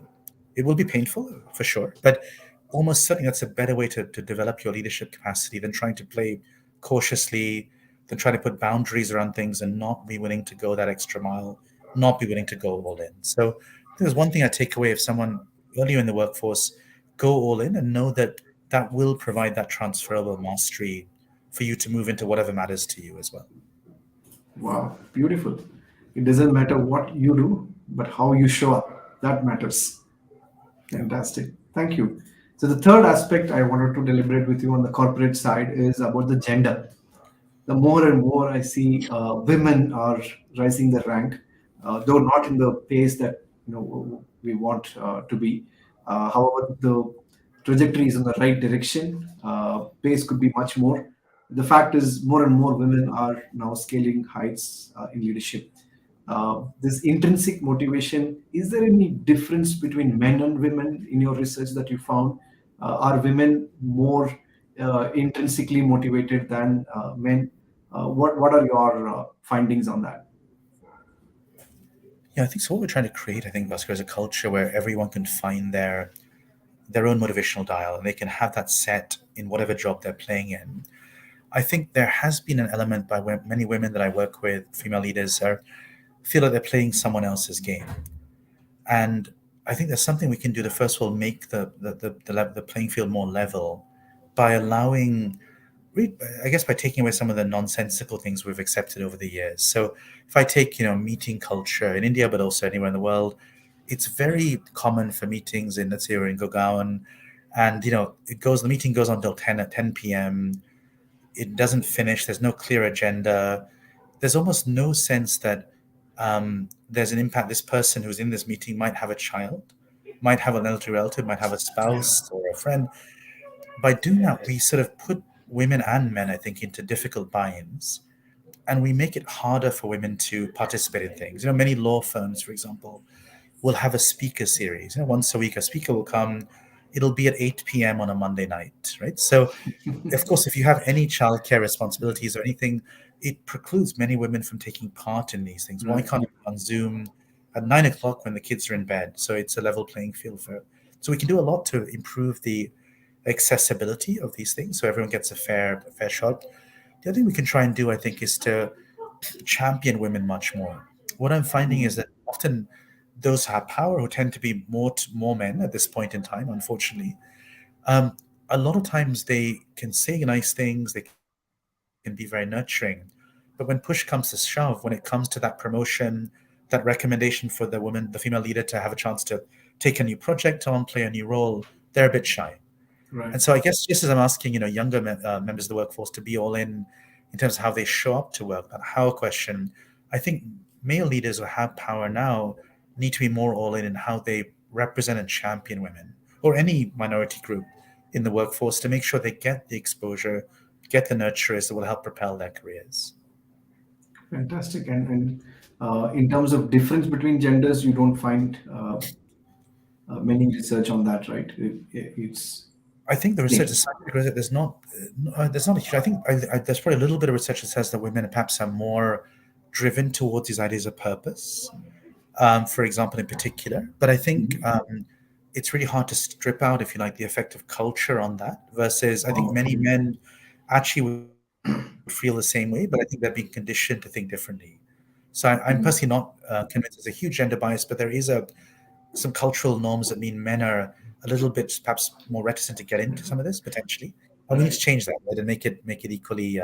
It will be painful for sure, but almost certainly that's a better way to develop your leadership capacity than trying to play cautiously, than trying to put boundaries around things and not be willing to go that extra mile, not be willing to go all in. So there's one thing I take away if someone earlier in the workforce, go all in and know that that will provide that transferable mastery for you to move into whatever matters to you as well. Wow, beautiful. It doesn't matter what you do, but how you show up. That matters. Yeah. Fantastic. Thank you. So, the third aspect I wanted to deliberate with you on the corporate side is about the gender. The more and more I see women are rising the rank, though not in the pace that we want to be. However, the trajectory is in the right direction. Pace could be much more. The fact is, more and more women are now scaling heights in leadership. This intrinsic motivation, is there any difference between men and women in your research that you found? Are women more intrinsically motivated than men? What are your findings on that? Yeah, I think so. What we're trying to create, I think, Bhaskar, is a culture where everyone can find their own motivational dial and they can have that set in whatever job they're playing in. I think there has been an element by many women that I work with, female leaders, are feel like they're playing someone else's game. And I think there's something we can do to first of all make the playing field more level by allowing, I guess, by taking away some of the nonsensical things we've accepted over the years. So if I take, meeting culture in India, but also anywhere in the world, it's very common for meetings in, let's say, we're in Gogaon, and the meeting goes on until 10 at 10 p.m. It doesn't finish. There's no clear agenda. There's almost no sense that there's an impact. This person who's in this meeting might have a child, might have an elderly relative, might have a Yeah. spouse or a friend. By doing that, we sort of put women and men, I think, into difficult binds, and we make it harder for women to participate in things. Many law firms, for example, will have a speaker series. Once a week, a speaker will come. It'll be at 8 p.m. on a Monday night, right? So, of course, if you have any childcare responsibilities or anything, it precludes many women from taking part in these things. Why Right. can't it be on Zoom at 9 o'clock when the kids are in bed? So it's a level playing field for. So we can do a lot to improve the accessibility of these things, so everyone gets a fair shot. The other thing we can try and do, I think, is to champion women much more. What I'm finding is Mm. that often those who have power, who tend to be more men at this point in time, unfortunately, um, a lot of times they can say nice things, they can be very nurturing, but when push comes to shove, when it comes to that promotion, that recommendation for the female leader to have a chance to take a new project on, play a new role, they're a bit shy. And so Right. I guess just as I'm asking, younger members of the workforce to be all in terms of how they show up to work, that how question, I think male leaders who have power now need to be more all in how they represent and champion women or any minority group in the workforce to make sure they get the exposure, get the nurturers that will help propel their careers. Fantastic. And in terms of difference between genders, you don't find many research on that, right? It's I think the research same. is scientific research. There's not a huge. I think there's probably a little bit of research that says that women perhaps are more driven towards these ideas of purpose, for example, in particular. But I think Mhm. it's really hard to strip out, if you like, the effect of culture on that. Versus, I think Wow. many men actually would feel the same way, but I think they're being conditioned to think differently. So I'm personally not Mm. convinced there's a huge gender bias, but there is some cultural norms that mean men are a little bit perhaps more reticent to get into some of this potentially, and we need to Right. change that, right, and make it equally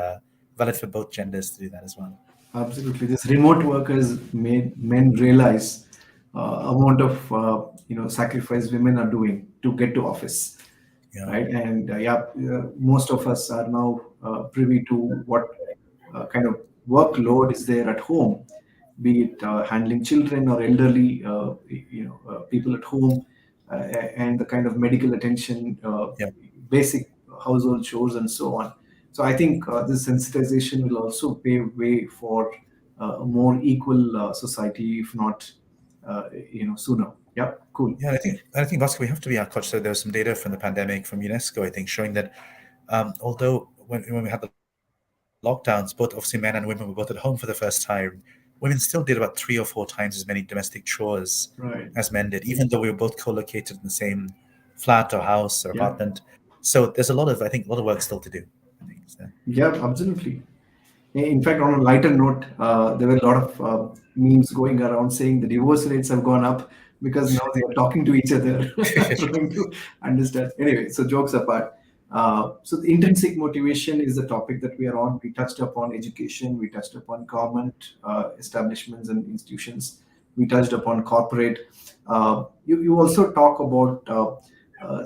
valid for both genders to do that as well. Absolutely. This remote work has made men realize amount of sacrifice women are doing to get to office, Yeah, right? And yeah, most of us are now privy to what kind of workload is there at home, be it handling children or elderly, people at home, and the kind of medical attention, yeah. basic household chores, and so on. So I think this sensitization will also pave way for a more equal society, if not, sooner. Yeah, cool. Yeah, I think, Bhaskar, we have to be our coach. So there was some data from the pandemic from UNESCO, I think, showing that although when we had the lockdowns, both obviously men and women were both at home for the first time, women still did about 3 or 4 times as many domestic chores as Right. men did, even though we were both co-located in the same flat or house or Yeah. apartment. So there's a lot of work still to do, I think. So, Yeah, absolutely. In fact, on a lighter note, there were a lot of memes going around saying the divorce rates have gone up because now they are talking to each other, trying to understand. Anyway, so jokes apart. So the intrinsic motivation is the topic that we are on. We touched upon education, we touched upon government establishments and institutions, we touched upon corporate. You also talk about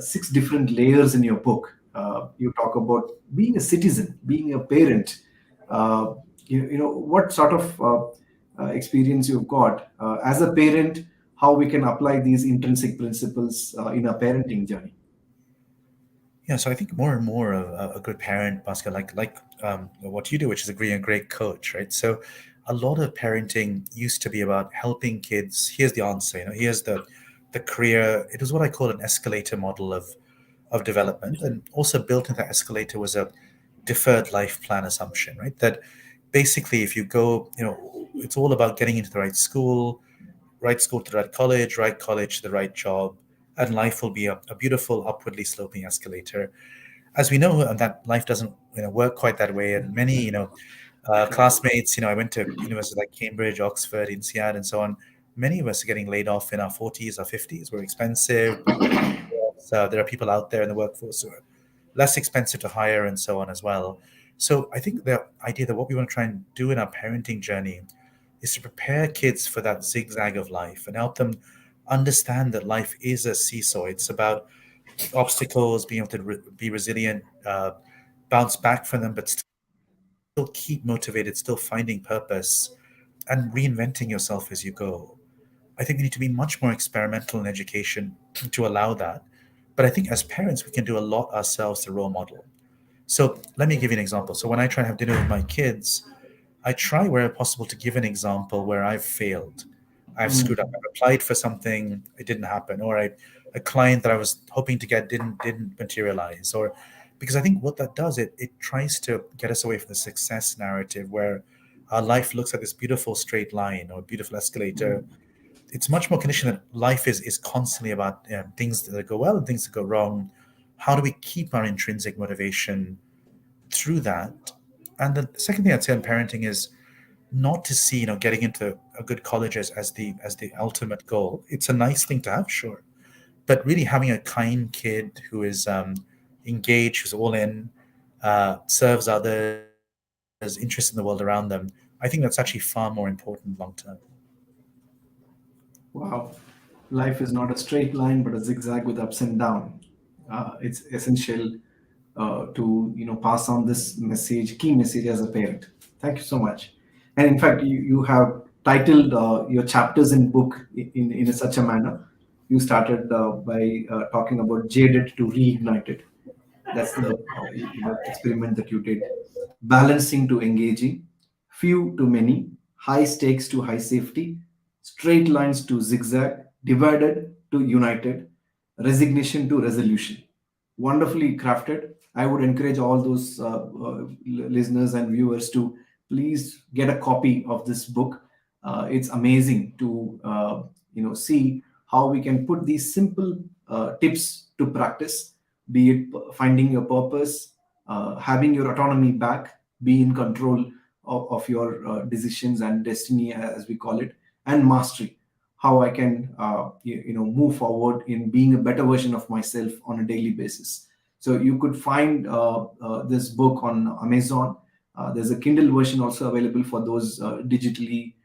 six different layers in your book. You talk about being a citizen, being a parent, uh, what sort of experience you've got as a parent, how we can apply these intrinsic principles in a parenting journey. yeah, so I think more and more a good parent, Pascal, like what you do, which is being a great coach, right? So a lot of parenting used to be about helping kids. Here's the answer, here's the career. It was what I call an escalator model of development, and also built into that escalator was a deferred life plan assumption, right? That basically, if you go, it's all about getting into the right school to the right college to the right job, and life will be a beautiful upwardly sloping escalator. As we know, that life doesn't work quite that way, and many Right. classmates, I went to universities like Cambridge, Oxford, INSEAD, and so on. Many of us are getting laid off in our 40s or 50s. We're expensive. So there are people out there in the workforce who are less expensive to hire and so on as well. So I think the idea that what we want to try and do in our parenting journey is to prepare kids for that zigzag of life and help them understand that life is a seesaw. It's about obstacles, being able to be resilient, bounce back from them, but still keep motivated, still finding purpose and reinventing yourself as you go. I think we need to be much more experimental in education to allow that. But I think as parents, we can do a lot ourselves to role model. So let me give you an example. So when I try to have dinner with my kids, I try where possible to give an example where I've failed, I've screwed up, Mm. I've applied for something, it didn't happen, or a client that I was hoping to get didn't materialize, or because I think what that does, it tries to get us away from the success narrative where our life looks like this beautiful straight line or beautiful escalator. Mm. It's much more conditioned that life is constantly about things that go well and things that go wrong. How do we keep our intrinsic motivation through that? And the second thing I'd say on parenting is not to see getting into a good college as the ultimate goal. It's a nice thing to have, sure, but really having a kind kid who is engaged, who's all in, serves others, interested in the world around them, I think that's actually far more important long term. Wow. Life is not a straight line, but a zigzag with ups and downs. It's essential to pass on this message, key message as a parent. Thank you so much. And in fact, you have titled your chapters in book in such a manner. You started by talking about jaded to reignited. That's the experiment that you did. Balancing to engaging, few to many, high stakes to high safety, straight lines to zigzag, divided to united, resignation to resolution. Wonderfully crafted. I would encourage all those listeners and viewers to please get a copy of this book. It's amazing to see how we can put these simple tips to practice, be it finding your purpose, having your autonomy back, be in control of your decisions and destiny, as we call it, and mastery. How I can, move forward in being a better version of myself on a daily basis. So you could find this book on Amazon. There's a Kindle version also available for those digitally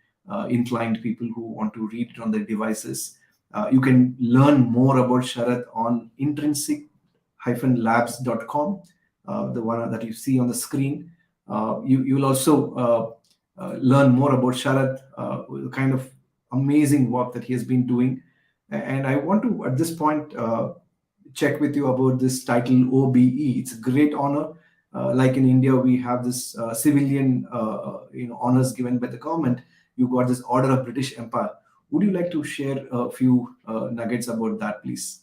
inclined people who want to read it on their devices. You can learn more about Sharath on intrinsic-labs.com, the one that you see on the screen. You'll also learn more about Sharath, the kind of amazing work that he has been doing. And I want to, at this point, check with you about this title OBE. It's a great honor. Like in India, we have this civilian, honors given by the government. You got this Order of British Empire. Would you like to share a few nuggets about that, please?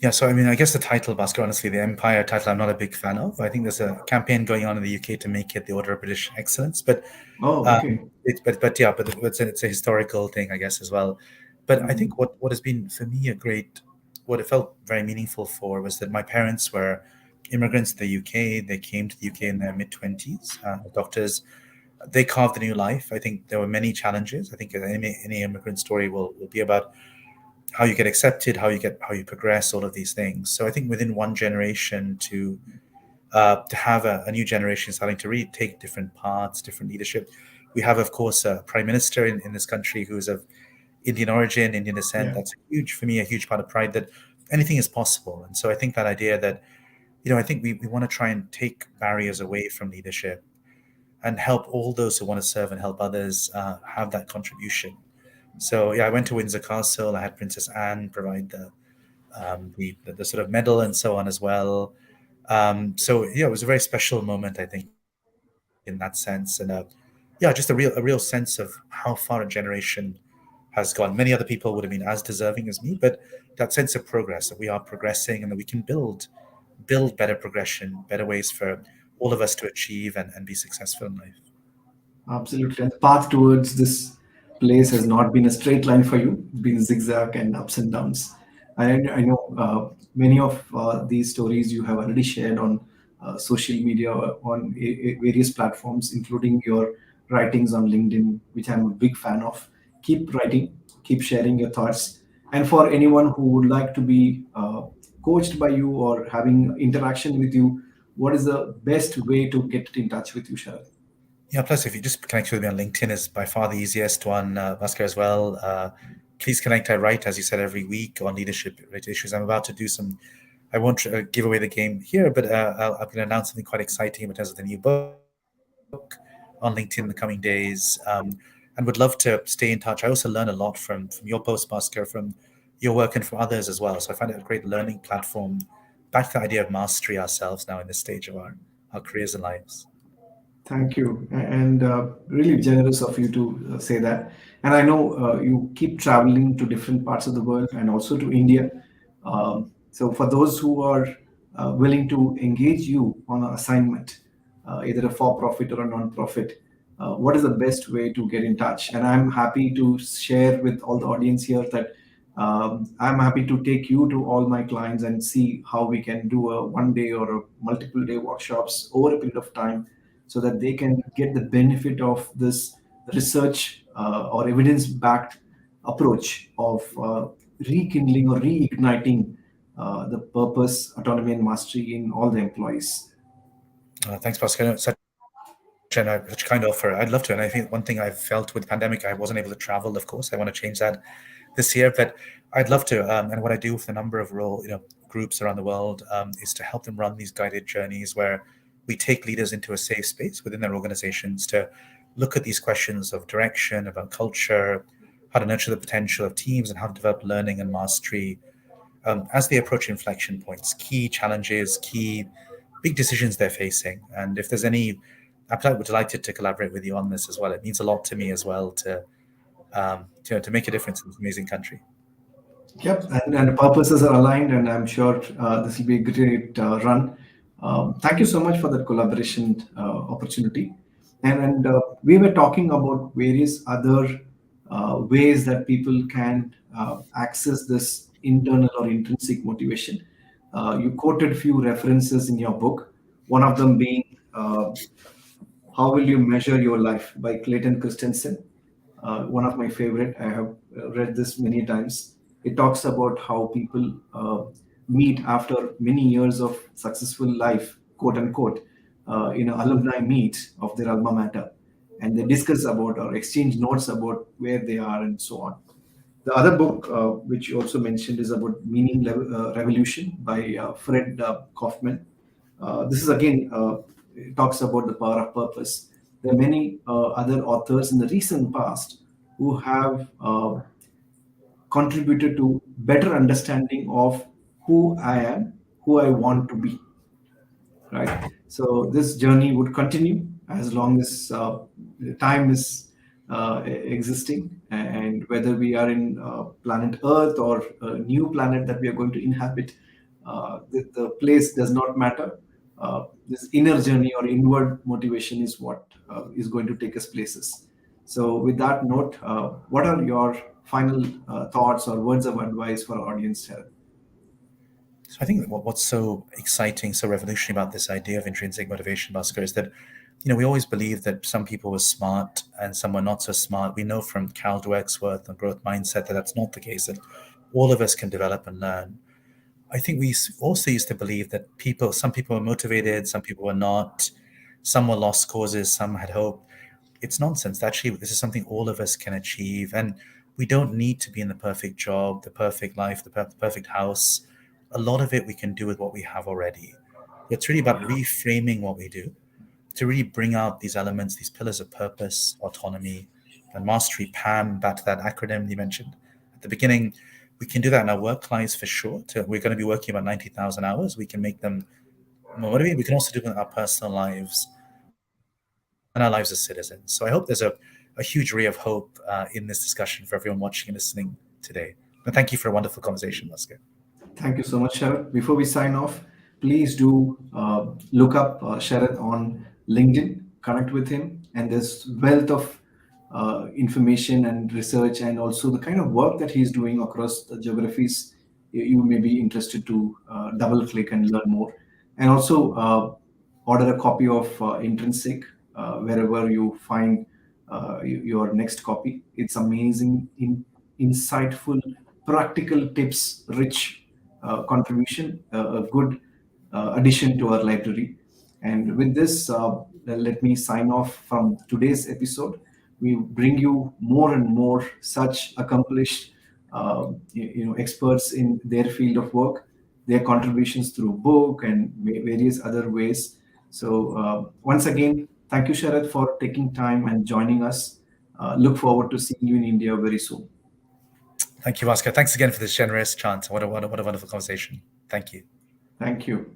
Yeah, so I mean, I guess the title, Bhaskar, honestly, the Empire title, I'm not a big fan of. I think there's a campaign going on in the UK to make it the Order of British Excellence, but Oh, okay. it's a historical thing, I guess, as well. But I think Mhm. what has been for me what it felt very meaningful for was that my parents were immigrants to the UK. They came to the UK in their mid 20s, doctors. They carved a new life. I think there were many challenges. I think any immigrant story will be about how you get accepted, how you progress, all of these things. So I think within one generation to have a new generation starting to really take different paths, different leadership. We have, of course, a prime minister in this country who's of Indian origin, Indian descent. Yeah. That's huge for me, a huge part of pride that anything is possible. And so I think that idea that, I think we want to try and take barriers away from leadership and help all those who want to serve and help others have that contribution. So yeah, I went to Windsor Castle. I had Princess Anne provide the sort of medal and so on as well. So yeah, it was a very special moment, I think, in that sense, and yeah, just a real sense of how far a generation has gone. Many other people would have been as deserving as me, but that sense of progress, that we are progressing and that we can build better progression, better ways for all of us to achieve and be successful in life. Absolutely. And the path towards this place has not been a straight line for you, been zigzag and ups and downs. I know many of these stories you have already shared on social media, on various platforms, including your writings on LinkedIn, which I'm a big fan of. Keep writing, keep sharing your thoughts. And for anyone who would like to be coached by you or having interaction with you, what is the best way to get in touch with you, Sharad? Yeah, plus if you just connect with me on LinkedIn is by far the easiest one, Bhaskar, as well. Please connect. I write, as you said, every week on leadership related issues. I'm about to do some, I won't give away the game here, but I'm going to announce something quite exciting in terms of the new book on LinkedIn in the coming days, and would love to stay in touch. I also learn a lot from your post, Bhaskar, from your work and for others as well. So I find it a great learning platform. Back to the idea of mastery ourselves now in this stage of our careers and lives. Thank you, and really generous of you to say that. And I know you keep traveling to different parts of the world and also to India. So, for those who are willing to engage you on an assignment, either a for-profit or a non-profit, what is the best way to get in touch? And I'm happy to share with all the audience here that I'm happy to take you to all my clients and see how we can do a 1 day or a multiple day workshops over a period of time so that they can get the benefit of this research or evidence backed approach of rekindling or reigniting the purpose, autonomy, and mastery in all the employees. Thanks, Pascal. Such kind offer. I'd love to. And I think one thing I've felt with the pandemic, I wasn't able to travel, of course. I want to change that this year, but I'd love to. And what I do with a number of groups around the world is to help them run these guided journeys where we take leaders into a safe space within their organizations to look at these questions of direction, about culture, how to nurture the potential of teams, and how to develop learning and mastery as they approach inflection points, key challenges, key big decisions they're facing. And if there's any appetite, we're delighted to collaborate with you on this as well. It means a lot to me as well to make a difference in this amazing country. Yep, and the purposes are aligned, and I'm sure this will be a great run. Thank you so much for that collaboration opportunity. And we were talking about various other ways that people can access this internal or intrinsic motivation. You quoted a few references in your book, one of them being How Will You Measure Your Life by Clayton Christensen. One of my favorite. I have read this many times. It talks about how people meet after many years of successful life, quote unquote, in an alumni meet of their alma mater, and they discuss about or exchange notes about where they are and so on. The other book, which you also mentioned, is about Revolution by Fred Kaufman. This is again it talks about the power of purpose. There are many other authors in the recent past who have contributed to better understanding of who I am, who I want to be, right? So this journey would continue as long as time is existing, and whether we are in planet Earth or a new planet that we are going to inhabit, the place does not matter. This inner journey or inward motivation is what is going to take us places. So, with that note, what are your final thoughts or words of advice for our audience here? So I think that what's so exciting, so revolutionary about this idea of intrinsic motivation, Bhaskar, is that we always believe that some people were smart and some were not so smart. We know from Cal Dweck's and growth mindset that that's not the case, that all of us can develop and learn. I think we also used to believe that some people were motivated, some people were not, some were lost causes, some had hope. It's nonsense. Actually, this is something all of us can achieve. And we don't need to be in the perfect job, the perfect life, the perfect house. A lot of it we can do with what we have already. It's really about reframing what we do to really bring out these elements, these pillars of purpose, autonomy, and mastery. PAM, back to that acronym you mentioned at the beginning. We can do that in our work lives for sure. We're going to be working about 90,000 hours. We can make them more motivated. We can also do them in our personal lives and our lives as citizens. So I hope there's a huge ray of hope in this discussion for everyone watching and listening today. And thank you for a wonderful conversation, Oscar. Thank you so much, Sharath. Before we sign off, please do look up Sharath on LinkedIn, connect with him, and there's wealth of information and research, and also the kind of work that he's doing across the geographies. You may be interested to double click and learn more, and also order a copy of Intrinsic wherever you find your next copy. It's amazing, insightful, practical tips, rich contribution, a good addition to our library. And with this, let me sign off from today's episode. We bring you more and more such accomplished, experts in their field of work, their contributions through book and various other ways. So once again, thank you, Sharath, for taking time and joining us. Look forward to seeing you in India very soon. Thank you, Oscar. Thanks again for this generous chance. What a wonderful conversation. Thank you. Thank you.